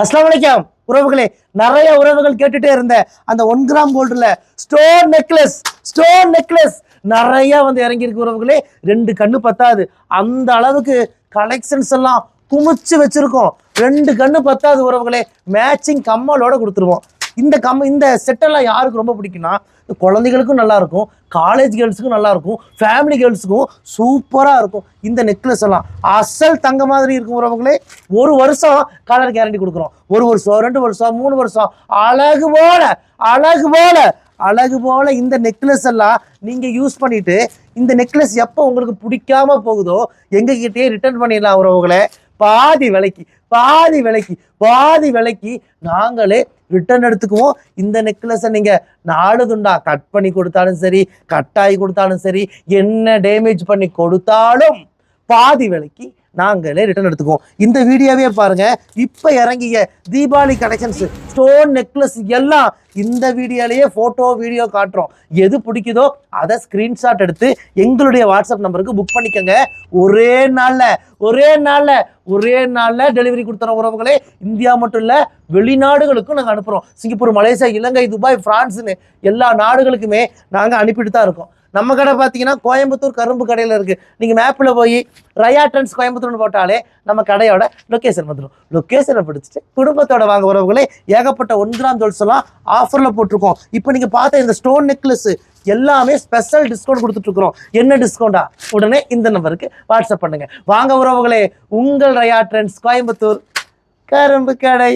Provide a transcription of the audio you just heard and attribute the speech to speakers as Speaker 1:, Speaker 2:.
Speaker 1: அஸ்ஸலாமு அலைக்கும் உறவுகளே, நிறைய உறவுகள் கேட்டுட்டே இருந்த அந்த 1 கிராம் கோல்டுல ஸ்டோன் நெக்லஸ் நிறைய வந்து இறங்கி இருக்கு உறவுகளே. 2 கண்ணு பத்தாது, அந்த அளவுக்கு கலெக்ஷன்ஸ் எல்லாம் குமிச்சு வச்சிருக்கோம். 2 கண்ணு பத்தாது உறவுகளே. மேட்சிங் கம்மலோட கொடுத்துருவோம். இந்த செட்டெல்லாம் யாருக்கு ரொம்ப பிடிக்கும்னா, குழந்தைகளுக்கும் நல்லா இருக்கும், காலேஜ் கேர்ள்ஸுக்கும் நல்லா இருக்கும், ஃபேமிலி கேர்ள்ஸுக்கும் சூப்பராக இருக்கும். இந்த நெக்லஸ் எல்லாம் அசல் தங்க மாதிரி இருக்கும் உறவுகளே. 1 வருஷம் கலர் கேரண்டி கொடுக்குறோம். 1 வருஷம் 2 வருஷம் 3 வருஷம் அழகு போல இந்த நெக்லஸ் எல்லாம் நீங்க யூஸ் பண்ணிட்டு, இந்த நெக்லஸ் எப்போ உங்களுக்கு பிடிக்காம போகுதோ எங்ககிட்டயே ரிட்டர்ன் பண்ணிடலாம் உறவுகளே. பாதி விலைக்கு நாங்களே ரிட்டர்ன் எடுத்துக்குவோம். இந்த நெக்லஸை நீங்க 4 துண்டா கட் பண்ணி கொடுத்தாலும் சரி, கட்டாயி கொடுத்தாலும் சரி, என்ன டேமேஜ் பண்ணி கொடுத்தாலும் பாதி விலைக்கு நாங்களே ரிட்டர்ன் எடுத்துக்குவோம். இந்த வீடியோவே பாருங்க. இப்ப இறங்கிய தீபாவளி கலெக்ஷன்ஸ் ஸ்டோன் நெக்லஸ் எல்லாம் இந்த வீடியோலயே போட்டோ வீடியோ காட்டுறோம். எது பிடிக்குதோ அதை ஸ்கிரீன்ஷாட் எடுத்து எங்களுடைய வாட்ஸ்அப் நம்பருக்கு புக் பண்ணிக்கோங்க. ஒரே நாள்ல டெலிவரி கொடுத்துறோம் உறவுகளே. இந்தியா மட்டும் இல்ல, வெளிநாடுகளுக்கும் நாங்கள் அனுப்புறோம். சிங்கப்பூர், மலேசியா, இலங்கை, துபாய், பிரான்ஸ்னு எல்லா நாடுகளுக்குமே நாங்கள் அனுப்பிட்டு தான் இருக்கோம். நம்ம கடை பார்த்தீங்கன்னா கோயம்புத்தூர் கரும்பு கடையில் இருக்குது. நீங்கள் மேப்பில் போய் ரயா ட்ரெண்ட்ஸ் கோயம்புத்தூர்னு போட்டாலே நம்ம கடையோட லொக்கேஷன் வந்துடும். லொக்கேஷனை பிடிச்சிட்டு குடும்பத்தோட வாங்க உறவுகளே. ஏகப்பட்ட 1 கிராம் ஜுவல்ஸ் எல்லாம் ஆஃபரில் போட்டிருக்கோம். இப்போ நீங்கள் பார்த்த இந்த ஸ்டோன் நெக்லஸ் எல்லாமே ஸ்பெஷல் டிஸ்கவுண்ட் கொடுத்துட்ருக்குறோம். என்ன டிஸ்கவுண்டா? உடனே இந்த நம்பருக்கு வாட்ஸ்அப் பண்ணுங்க. வாங்க உறவுகளே, உங்கள் ரயா ட்ரெண்ட்ஸ் கோயம்புத்தூர் கரும்பு கடை.